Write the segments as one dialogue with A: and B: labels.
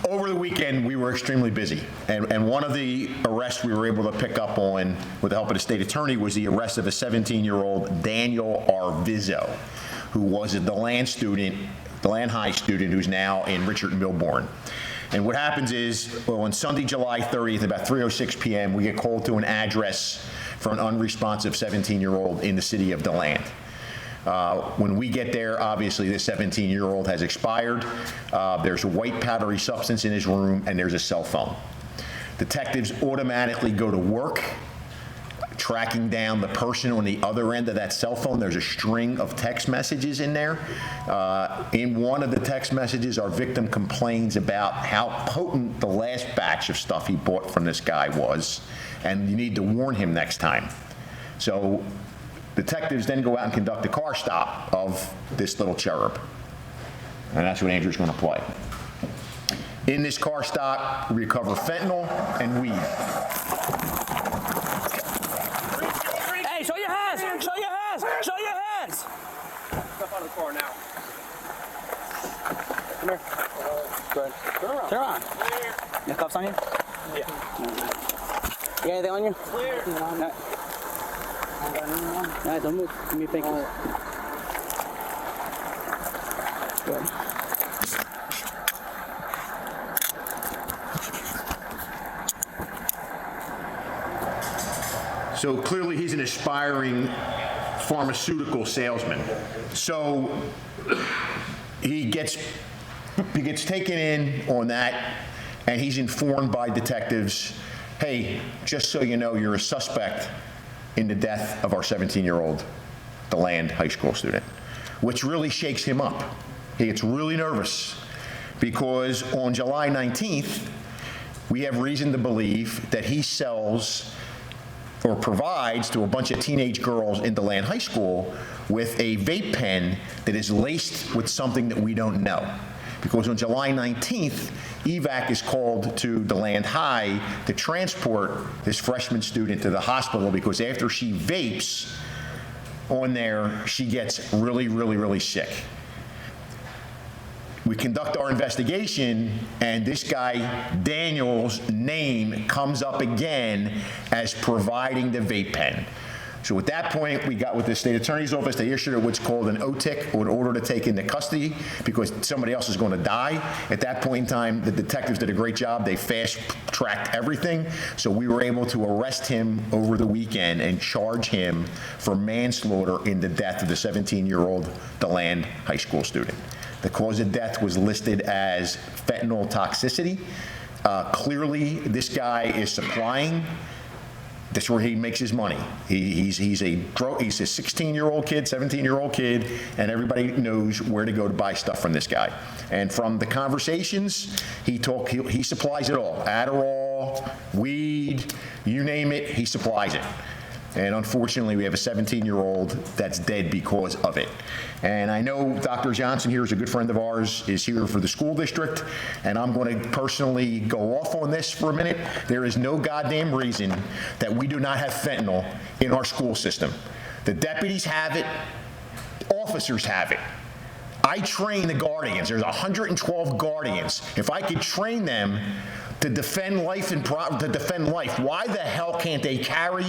A: Over the weekend, we were extremely busy, and one of the arrests we were able to pick up on with the help of the state attorney was the arrest of a 17-year-old Daniel Arvizo, who was a DeLand student, DeLand High student, who's now in Richard Milbourne. And what happens is, well, on Sunday, July 30th, about 3:06 p.m., we get called to an address for an unresponsive 17-year-old in the city of DeLand. When we get there, obviously this 17-year-old has expired. There's a white powdery substance in his room, and there's a cell phone. Detectives automatically go to work tracking down the person on the other end of that cell phone. There's a string of text messages in there. In one of the text messages, our victim complains about how potent the last batch of stuff he bought from this guy was, and you need to warn him next time. So detectives then go out and conduct a car stop of this little cherub. And that's what Andrew's going to play. In this car stop, we recover fentanyl and weed.
B: Hey, show your hands! Show your hands! Show your hands!
C: Step out of the car now.
B: Come here. Go ahead. Turn around. You have cuffs on you?
C: Yeah.
B: You got anything on you?
C: Clear.
B: No. All right, don't move. Give me a pinky. Good.
A: So clearly he's an aspiring pharmaceutical salesman. So he gets taken in on that, and he's informed by detectives, hey, just so you know, you're a suspect in the death of our 17-year-old DeLand high school student, which really shakes him up. He gets really nervous because on July 19th, we have reason to believe that he sells or provides to a bunch of teenage girls in DeLand High School with a vape pen that is laced with something that we don't know. Because on July 19th, evac is called to DeLand High to transport this freshman student to the hospital because after she vapes on there, she gets really, really, really sick. We conduct our investigation, and this guy, Daniel's name comes up again as providing the vape pen. So at that point, we got with the state attorney's office, they issued what's called an OTIC, or an order to take into custody, because somebody else is going to die. At that point in time, the detectives did a great job. They fast-tracked everything, so we were able to arrest him over the weekend and charge him for manslaughter in the death of the 17-year-old DeLand high school student. The cause of death was listed as fentanyl toxicity. Clearly, this guy is supplying. That's where he makes his money. He's a 16-year-old kid, 17-year-old kid, and everybody knows where to go to buy stuff from this guy. And from the conversations, he supplies it all. Adderall, weed, you name it, he supplies it. And unfortunately, we have a 17-year-old that's dead because of it. And I know Dr. Johnson here is a good friend of ours, is here for the school district, and I'm going to personally go off on this for a minute. There is no goddamn reason that we do not have fentanyl in our school system. The deputies have it, officers have it. I train the guardians. There's 112 guardians. If I could train them to defend life why the hell can't they carry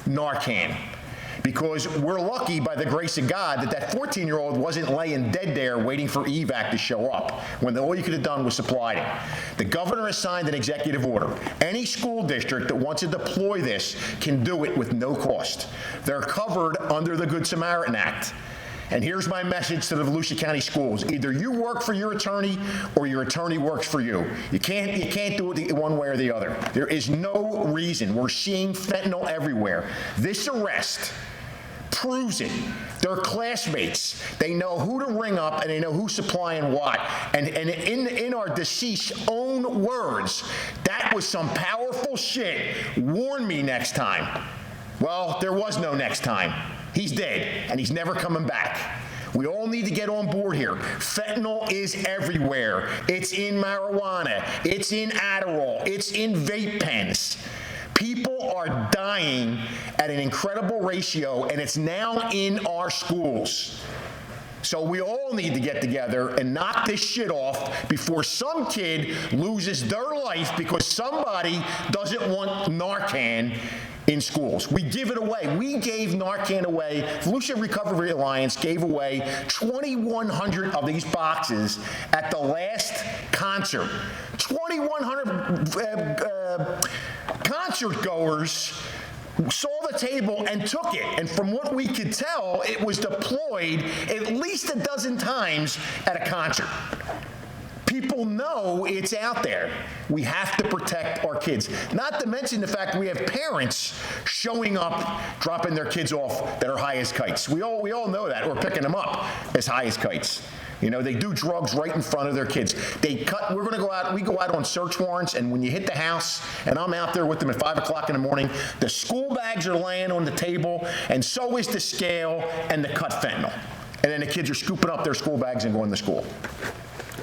A: Narcan? Because we're lucky, by the grace of God, that 14-year-old wasn't laying dead there waiting for evac to show up when all you could have done was supplied him. The governor has signed an executive order. Any school district that wants to deploy this can do it with no cost. They're covered under the Good Samaritan Act. And here's my message to the Volusia County schools. Either you work for your attorney or your attorney works for you. You can't do it one way or the other. There is no reason. We're seeing fentanyl everywhere. This arrest proves it. They're classmates. They know who to ring up, and they know who's supplying what. And in our deceased's own words, that was some powerful shit. Warn me next time. Well, there was no next time. He's dead, and he's never coming back. We all need to get on board here. Fentanyl is everywhere. It's in marijuana. It's in Adderall. It's in vape pens. People are dying at an incredible ratio, and it's now in our schools. So we all need to get together and knock this shit off before some kid loses their life because somebody doesn't want Narcan in schools. We give it away. We gave Narcan away. Volusia Recovery Alliance gave away 2,100 of these boxes at the last concert. 2,100 concert goers saw the table and took it. And from what we could tell, it was deployed at least a dozen times at a concert. People know it's out there. We have to protect our kids. Not to mention the fact we have parents showing up, dropping their kids off that are high as kites. We all know that, or picking them up as high as kites. You know, they do drugs right in front of their kids. We go out on search warrants, and when you hit the house, and I'm out there with them at 5 o'clock in the morning, the school bags are laying on the table, and so is the scale and the cut fentanyl. And then the kids are scooping up their school bags and going to school.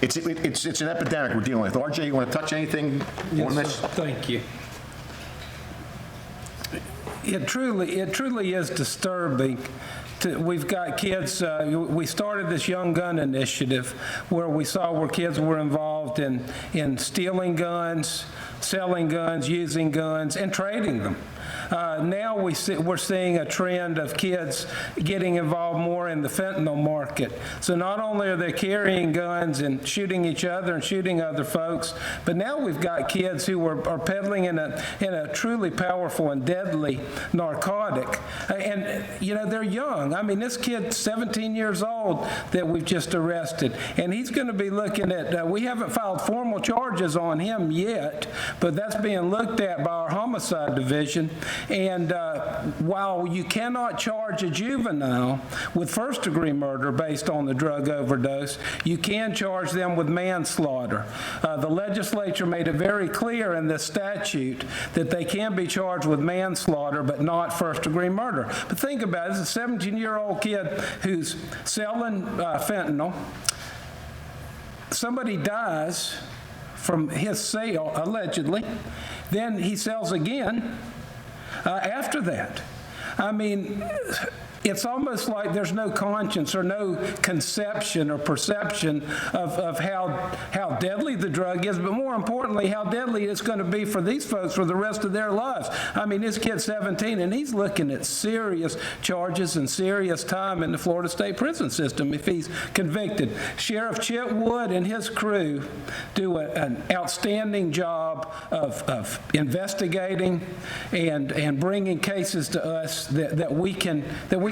A: It's an epidemic we're dealing with. RJ, you want to touch anything on this?
D: Yes, thank you. It truly is disturbing. We've got kids, we started this Young Gun Initiative where kids were involved in stealing guns, selling guns, using guns, and trading them. Now we're seeing a trend of kids getting involved more in the fentanyl market. So not only are they carrying guns and shooting each other and shooting other folks, but now we've got kids who are peddling in a truly powerful and deadly narcotic. And, you know, they're young. I mean, this kid's 17 years old that we've just arrested, and he's going to be looking at, we haven't filed formal charges on him yet, but that's being looked at by our homicide division. And while you cannot charge a juvenile with first-degree murder based on the drug overdose, you can charge them with manslaughter. The legislature made it very clear in this statute that they can be charged with manslaughter but not first-degree murder. But think about it. This is a 17-year-old kid who's selling fentanyl. Somebody dies from his sale, allegedly. Then he sells again. After that. I mean, it's almost like there's no conscience or no conception or perception of how deadly the drug is, but more importantly, how deadly it's going to be for these folks for the rest of their lives. I mean, this kid's 17, and he's looking at serious charges and serious time in the Florida State prison system if he's convicted. Sheriff Chitwood and his crew do an outstanding job of investigating and bringing cases to us that we can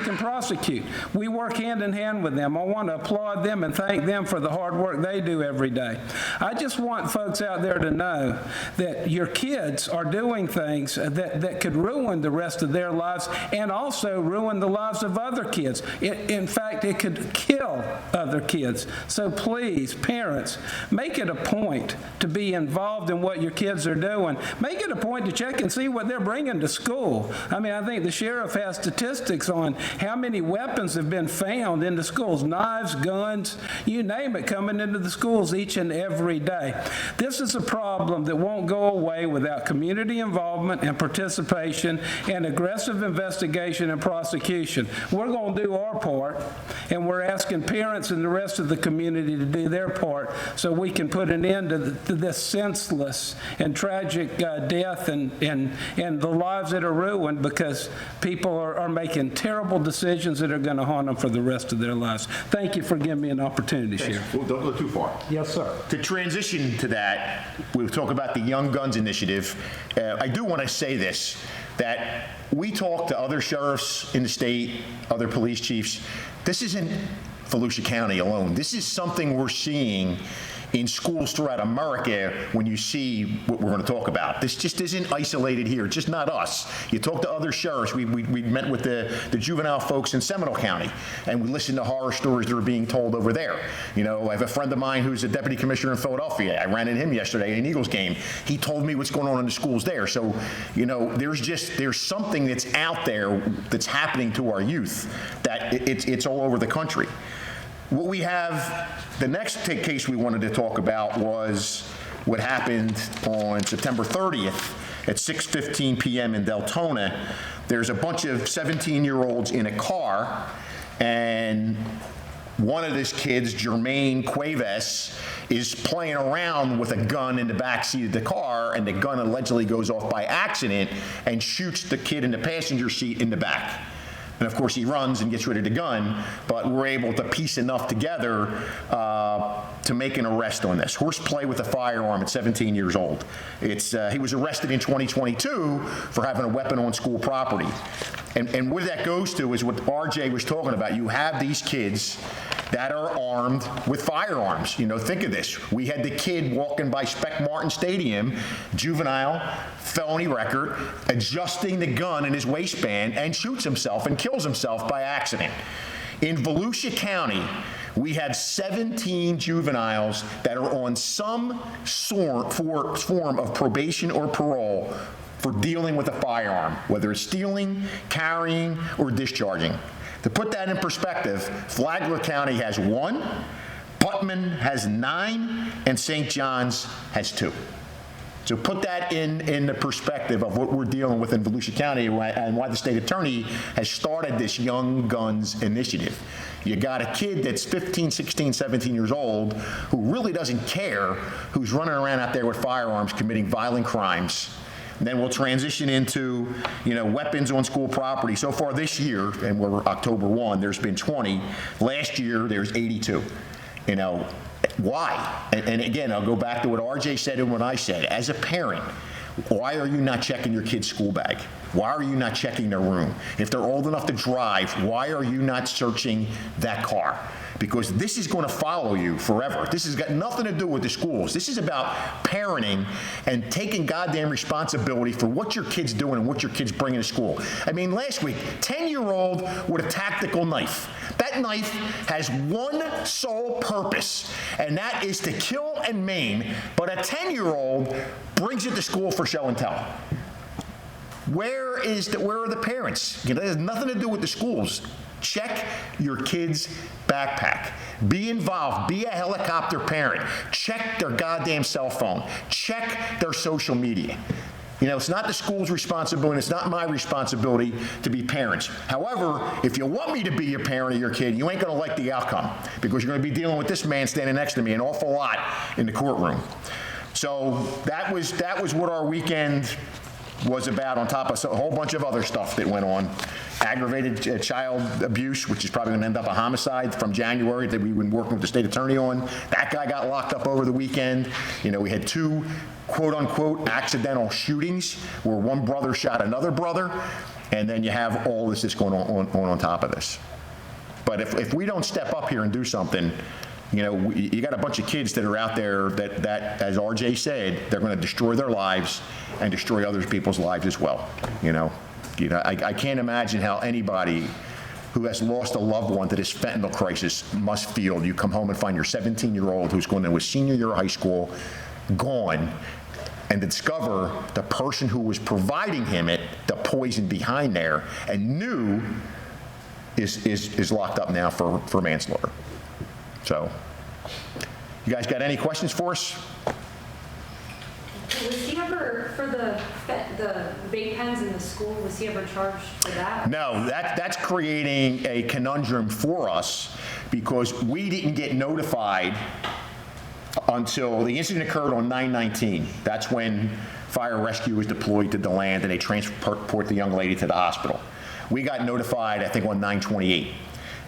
D: prosecute. We work hand in hand with them. I want to applaud them and thank them for the hard work they do every day. I just want folks out there to know that your kids are doing things that could ruin the rest of their lives and also ruin the lives of other kids. In fact, it could kill other kids. So please, parents, make it a point to be involved in what your kids are doing. Make it a point to check and see what they're bringing to school. I mean, I think the sheriff has statistics on how many weapons have been found in the schools, knives, guns, you name it, coming into the schools each and every day. This is a problem that won't go away without community involvement and participation and aggressive investigation and prosecution. We're going to do our part, and we're asking parents and the rest of the community to do their part so we can put an end to this senseless and tragic death and the lives that are ruined because people are making terrible decisions that are going to haunt them for the rest of their lives. Thank you for giving me an opportunity, Sheriff.
A: Well, don't go too far.
D: Yes, sir.
A: To transition to that, we'll talk about the Young Guns Initiative. I do want to say this, that we talk to other sheriffs in the state, other police chiefs. This isn't Volusia County alone. This is something we're seeing in schools throughout America when you see what we're going to talk about. This just isn't isolated here. It's just not us. You talk to other sheriffs. We met with the juvenile folks in Seminole County, and we listened to horror stories that are being told over there. You know, I have a friend of mine who's a deputy commissioner in Philadelphia. I ran into him yesterday at an Eagles game. He told me what's going on in the schools there. So, you know, there's something that's out there that's happening to our youth that it's all over the country. What we have, the next case we wanted to talk about was what happened on September 30th at 6:15 p.m. in Deltona. There's a bunch of 17-year-olds in a car, and one of his kids, Jermaine Cuevas, is playing around with a gun in the back seat of the car, and the gun allegedly goes off by accident and shoots the kid in the passenger seat in the back. And of course, he runs and gets rid of the gun, but we're able to piece enough together to make an arrest on this. Horseplay with a firearm at 17 years old. He was arrested in 2022 for having a weapon on school property. And what that goes to is what R.J. was talking about. You have these kids that are armed with firearms. You know, think of this. We had the kid walking by Spec Martin Stadium, juvenile, felony record, adjusting the gun in his waistband and shoots himself and kills himself by accident. In Volusia County, we have 17 juveniles that are on some form of probation or parole for dealing with a firearm, whether it's stealing, carrying, or discharging. To put that in perspective, Flagler County has 1, Putnam has 9, and St. John's has 2. So put that in the perspective of what we're dealing with in Volusia County and why the state attorney has started this Young Guns initiative. You got a kid that's 15, 16, 17 years old who really doesn't care, who's running around out there with firearms committing violent crimes. And then we'll transition into, weapons on school property. So far this year, and we're October 1, there's been 20. Last year, there's 82. Why? And again, I'll go back to what R.J. said and what I said. As a parent, why are you not checking your kid's school bag? Why are you not checking their room? If they're old enough to drive, why are you not searching that car? Because this is going to follow you forever. This has got nothing to do with the schools. This is about parenting and taking goddamn responsibility for what your kid's doing and what your kid's bringing to school. I mean, last week, 10-year-old with a tactical knife. That knife has one sole purpose, and that is to kill and maim, but a 10-year-old brings it to school for show and tell. Where are the parents? It has nothing to do with the schools. Check your kid's backpack. Be involved. Be a helicopter parent. Check their goddamn cell phone. Check their social media. It's not the school's responsibility, it's not my responsibility to be parents. However, if you want me to be your parent of your kid, you ain't gonna like the outcome, because you're gonna be dealing with this man standing next to me an awful lot in the courtroom. So that was what our weekend was about, on top of a whole bunch of other stuff that went on. Aggravated child abuse, which is probably going to end up a homicide from January that we've been working with the state attorney on. That guy got locked up over the weekend. We had 2 quote-unquote accidental shootings where one brother shot another brother, and then you have all this that's going on top of this. But if we don't step up here and do something, you got a bunch of kids that are out there that, as R.J. said, they're going to destroy their lives and destroy other people's lives as well. I can't imagine how anybody who has lost a loved one to this fentanyl crisis must feel. You come home and find your 17-year-old who's going to a senior year of high school gone, and discover the person who was providing him the poison behind there and knew is locked up now for manslaughter. So, you guys got any questions for us?
E: Was he ever, for the vape pens in the school, was he ever charged for that?
A: No, that's creating a conundrum for us, because we didn't get notified until the incident occurred on 9/19. That's when fire rescue was deployed to DeLand and they transport the young lady to the hospital. We got notified, I think, on 9/28.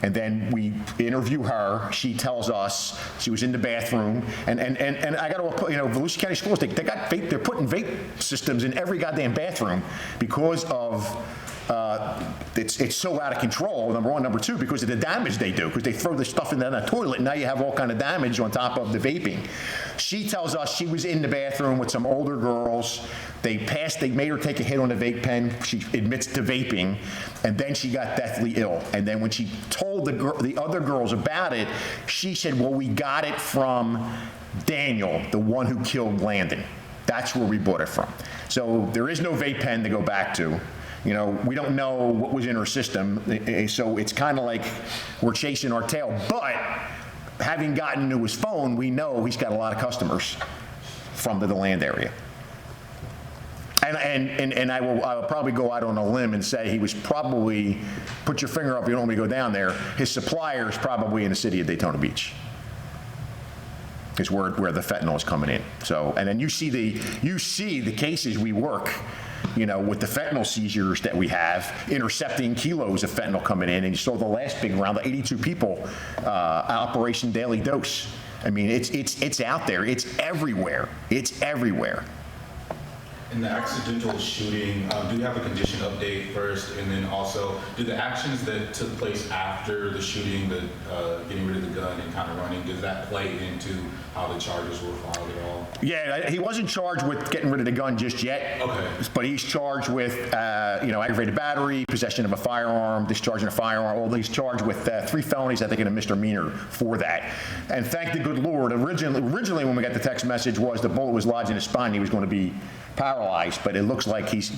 A: And then we interview her. She tells us she was in the bathroom. And I got to, Volusia County Schools, they're putting vape systems in every goddamn bathroom because of, it's so out of control, number one. Number two, because of the damage they do, because they throw the stuff in the toilet, and now you have all kind of damage on top of the vaping. She tells us she was in the bathroom with some older girls. They made her take a hit on the vape pen. She admits to vaping, and then she got deathly ill. And then when she told the other girls about it, she said, well, we got it from Daniel, the one who killed Landon. That's where we bought it from. So there is no vape pen to go back to. We don't know what was in her system, so it's kind of like we're chasing our tail. But having gotten to his phone, we know he's got a lot of customers from the DeLand area. And I will probably go out on a limb and say he was probably, put your finger up if you don't want me to go down there, his supplier is probably in the city of Daytona Beach. Is where the fentanyl is coming in. So, and then you see the cases we work, you know, with the fentanyl seizures that we have, intercepting kilos of fentanyl coming in, and you saw the last big round, the 82 people, Operation Daily Dose. I mean, it's out there, it's everywhere, it's everywhere.
F: In the accidental shooting, do you have a condition update first, and then also, do the actions that took place after the shooting, the getting rid of the gun and kind of running, does that play into how the charges were filed at all?
A: Yeah, he wasn't charged with getting rid of the gun just yet.
F: Okay.
A: But he's charged with, you know, aggravated battery, possession of a firearm, discharging a firearm. Well, he's charged with 3 felonies, I think, and a misdemeanor for that. And thank the good Lord, originally when we got the text message was the bullet was lodged in his spine, he was going to be paralyzed, but it looks like he's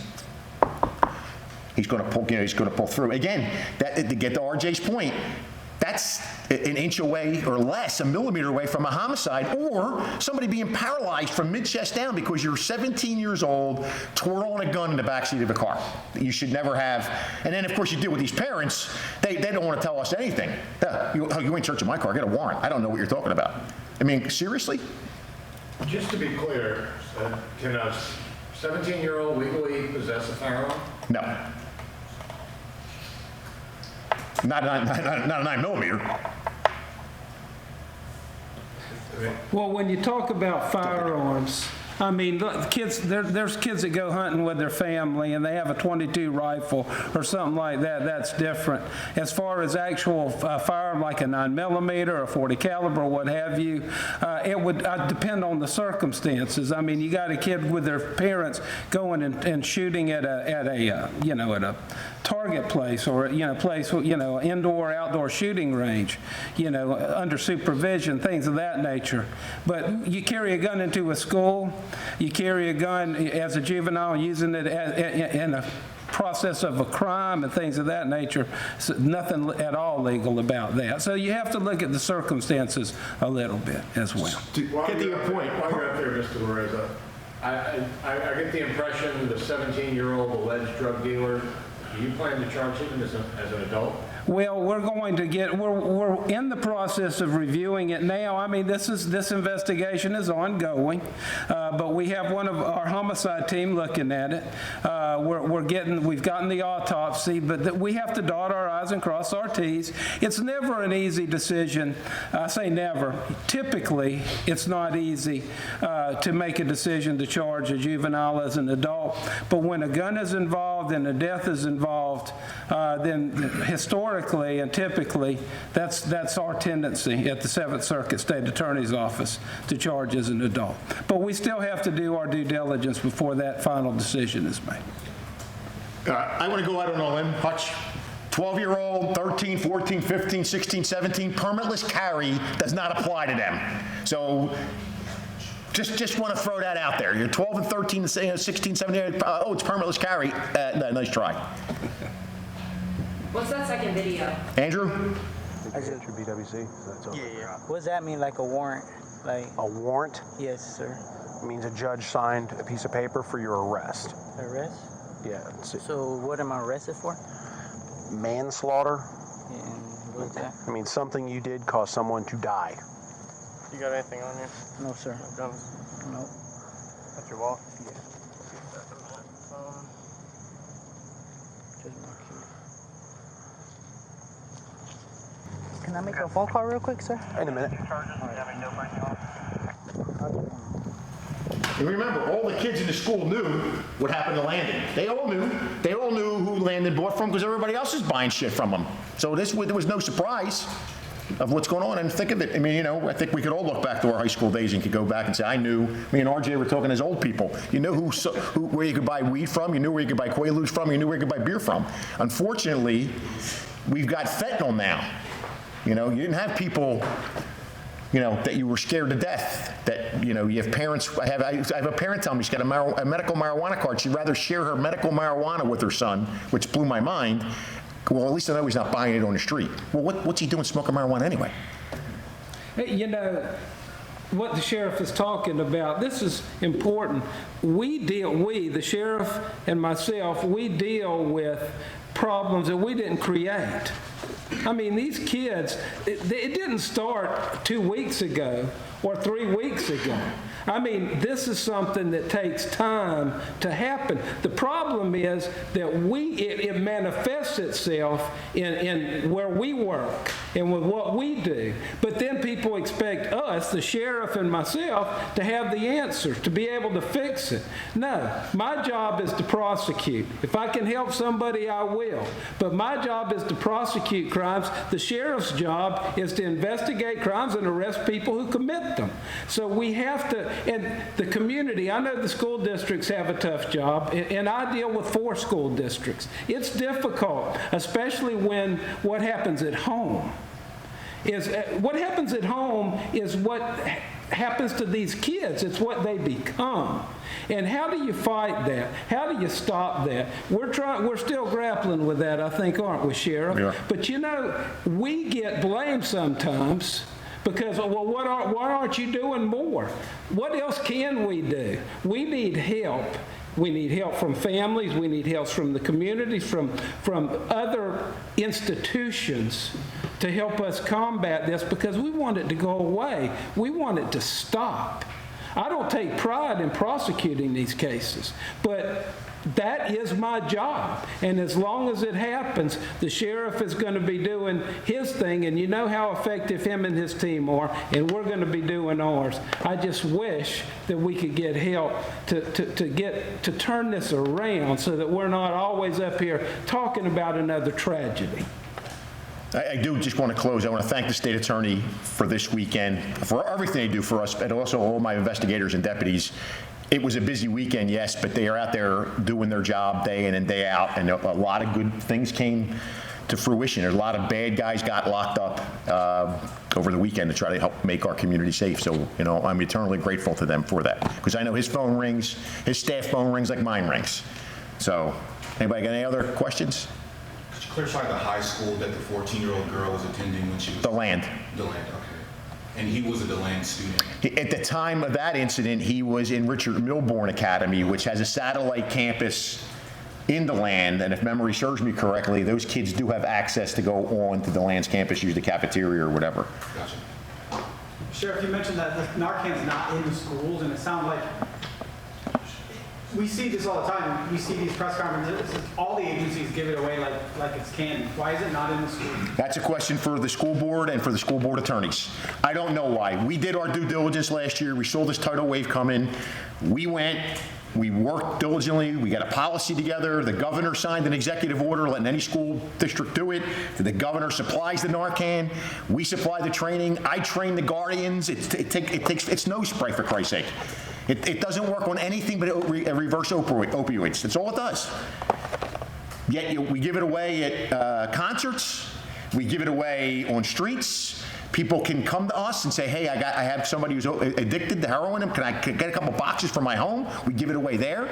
A: going to pull, you know, he's going to pull through. Again, to get to RJ's point, that's an inch away or less, a millimeter away from a homicide, or somebody being paralyzed from mid-chest down because you're 17 years old, twirling a gun in the backseat of a car. You should never have. And then, of course, you deal with these parents. They don't want to tell us anything. You ain't searching my car. I got a warrant. I don't know what you're talking about. I mean, seriously?
G: Just to be clear, can a 17-year-old legally possess a firearm?
A: No. Not a 9 millimeter.
D: Well, when you talk about firearms, I mean, look, kids, there's kids that go hunting with their family and they have a .22 rifle or something like that. That's different. As far as actual firearm like a 9mm or a .40 caliber or what have you, it would depend on the circumstances. I mean, you got a kid with their parents going and shooting at a target place or indoor outdoor shooting range, under supervision, things of that nature. But you carry a gun into a school. You carry a gun as a juvenile, using it in a process of a crime and things of that nature. So nothing at all legal about that. So you have to look at the circumstances a little bit as well.
A: Get to your point.
G: While you're up there, Mr. Larizza, I get the impression the 17-year-old alleged drug dealer, do you plan to charge him as an adult?
D: Well, we're in the process of reviewing it now. I mean, this investigation is ongoing, but we have one of our homicide team looking at it. We've gotten the autopsy, but we have to dot our I's and cross our T's. It's never an easy decision. I say never. Typically, it's not easy to make a decision to charge a juvenile as an adult, but when a gun is involved and a death is involved, then historically and typically, that's our tendency at the 7th Circuit State Attorney's Office to charge as an adult. But we still have to do our due diligence before that final decision is made.
A: I want to go out on a limb, Hutch. 12-year-old, 13, 14, 15, 16, 17, permitless carry does not apply to them. So just want to throw that out there. You're 12 and 13, 16, 17, it's permitless carry. Nice try.
E: What's that second video?
A: Andrew?
H: I get your BWC, so that's over.
I: Yeah. What does that mean, like a warrant? Like
H: A warrant
I: yes, sir.
H: means a judge signed a piece of paper for your arrest.
I: Arrest?
H: Yeah.
I: So what am I arrested for?
H: Manslaughter.
I: And what is that?
H: I mean, something you did caused someone to die.
C: You got anything on you?
I: No, sir.
C: Guns?
I: No.
C: That's your wall?
I: Just my key. Can I make a phone call real quick, sir?
H: In a minute.
A: And remember, all the kids in the school knew what happened to Landon. They all knew. They all knew who Landon bought from because everybody else is buying shit from him. So there was no surprise of what's going on. And think of it, I mean, I think we could all look back to our high school days and could go back and say, I knew, me and RJ were talking as old people. You knew where you could buy weed from, you knew where you could buy Quaaludes from, you knew where you could buy beer from. Unfortunately, we've got fentanyl now. You didn't have people, that you were scared to death, that, you have parents. I have a parent tell me she's got a medical marijuana card. She'd rather share her medical marijuana with her son, which blew my mind. Well, at least I know he's not buying it on the street. Well, what's he doing smoking marijuana anyway?
D: what the sheriff is talking about, this is important. The sheriff and myself, we deal with problems that we didn't create. I mean, these kids, it didn't start 2 weeks ago or 3 weeks ago. I mean, this is something that takes time to happen. The problem is that it manifests itself in where we work and with what we do. But then people expect us, the sheriff and myself, to have the answers, to be able to fix it. No, my job is to prosecute. If I can help somebody, I will. But my job is to prosecute crimes. The sheriff's job is to investigate crimes and arrest people who commit them. So we have to, and the community, I know the school districts have a tough job, and I deal with 4 school districts. It's difficult, especially when what happens at home is what happens to these kids. It's what they become. And how do you fight that? How do you stop that? We're still grappling with that, I think, aren't we, Sheriff?
A: Yeah.
D: But you know, we get blamed sometimes because, well, why aren't you doing more? What else can we do? We need help. We need help from families. We need help from the communities, from other institutions to help us combat this, because we want it to go away. We want it to stop. I don't take pride in prosecuting these cases, but that is my job. And as long as it happens, the sheriff is going to be doing his thing, and you know how effective him and his team are, and we're going to be doing ours. I just wish that we could get help to turn this around so that we're not always up here talking about another tragedy.
A: I do just want to close. I want to thank the state attorney for this weekend, for everything they do for us, and also all my investigators and deputies. It was a busy weekend, yes, but they are out there doing their job day in and day out, and a lot of good things came to fruition. There's a lot of bad guys got locked up over the weekend to try to help make our community safe. So, you know, I'm eternally grateful to them for that, because I know his phone rings, his staff phone rings like mine rings. So, anybody got any other questions?
F: Could you clarify the high school that the 14-year-old girl was attending when she was...
A: DeLand.
F: DeLand, okay. And he was a DeLand student?
A: At the time of that incident, he was in Richard Milbourne Academy, which has a satellite campus in DeLand, and if memory serves me correctly, those kids do have access to go on to DeLand's campus, use the cafeteria or whatever.
F: Gotcha.
J: Sheriff, you mentioned that Narcan's not in the schools, and it sounds like we see this all the time. We see these press conferences. All the agencies give it away like it's candy. Why is it not in the schools?
A: That's a question for the school board and for the school board attorneys. I don't know why. We did our due diligence last year. We saw this tidal wave come in. We went, we worked diligently. We got a policy together. The governor signed an executive order letting any school district do it. The governor supplies the Narcan. We supply the training. I train the guardians. It's nose spray, for Christ's sake. It doesn't work on anything but reverse opioids. That's all it does. Yet we give it away at concerts. We give it away on streets. People can come to us and say, hey, I have somebody who's addicted to heroin. Can I get a couple boxes from my home? We give it away there.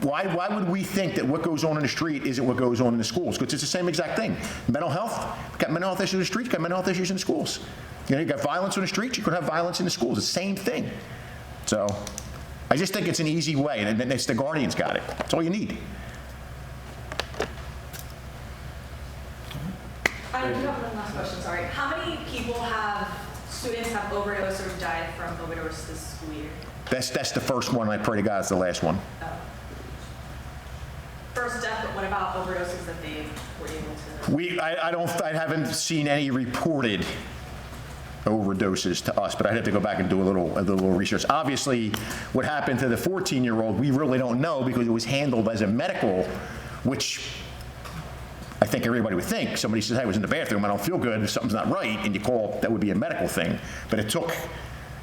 A: Why would we think that what goes on in the street isn't what goes on in the schools? Because it's the same exact thing. Mental health, got mental health issues in the streets, got mental health issues in the schools. You know, you got violence on the streets, you could have violence in the schools. It's the same thing. So I just think it's an easy way, and then it's the guardians got it. That's all you need.
E: I do have one last question, sorry. How many students have overdosed or died from overdose this school year?
A: That's the first one. I pray to God it's the last one.
E: Oh. First death, but what about overdoses that they were able to? I haven't seen any reported overdoses to us, but I'd have to go back and do a little research. Obviously, what happened to the 14-year-old, we really don't know, because it was handled as a medical, which I think everybody would think. Somebody says, hey, I was in the bathroom, I don't feel good, something's not right, and you call, that would be a medical thing. But it took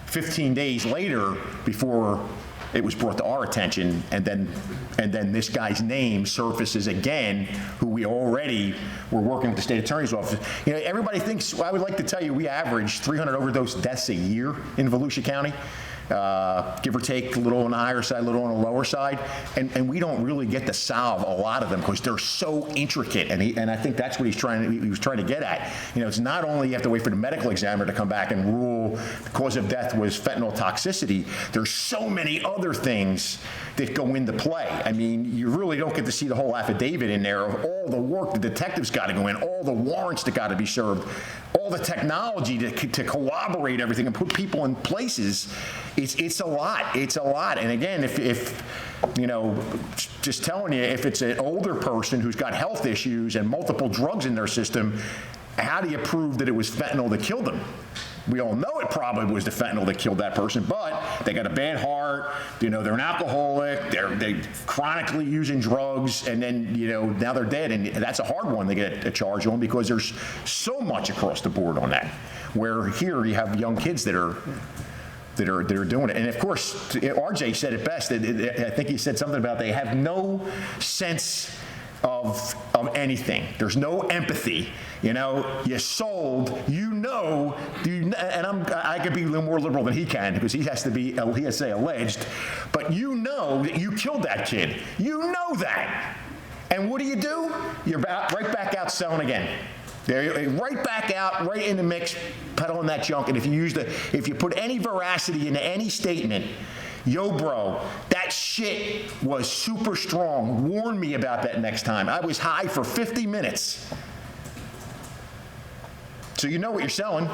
E: 15 days later before it was brought to our attention, and then this guy's name surfaces again, who we already were working with the state attorney's office. You know, everybody thinks, well, I would like to tell you, we average 300 overdose deaths a year in Volusia County. Give or take, a little on the higher side, a little on the lower side, and we don't really get to solve a lot of them because they're so intricate, and I think that's what he was trying to get at. You know, it's not only you have to wait for the medical examiner to come back and rule
A: individual, the cause of death was fentanyl toxicity, there's so many other things that go into play. I mean, you really don't get to see the whole affidavit in there of all the work the detectives got to go in, all the warrants that got to be served, all the technology to corroborate everything and put people in places. It's a lot. It's a lot. And again, if you know, just telling you, if it's an older person who's got health issues and multiple drugs in their system, how do you prove that it was fentanyl that killed them? We all know it probably was the fentanyl that killed that person, but they got a bad heart, you know, they're an alcoholic, they're chronically using drugs, and then, you know, now they're dead, and that's a hard one to get a charge on because there's so much across the board on that. Where here you have young kids that are doing it. And of course, RJ said it best. I think he said something about they have no sense of anything. There's no empathy. You know, you sold, you know, and I could be a little more liberal than he can because he has to say alleged, but you know that you killed that kid. You know that. And what do? You're right back out selling again. They're right back out, right in the mix, peddling that junk. And if you put any veracity into any statement, yo, bro, that shit was super strong. Warn me about that next time. I was high for 50 minutes. So you know what you're selling.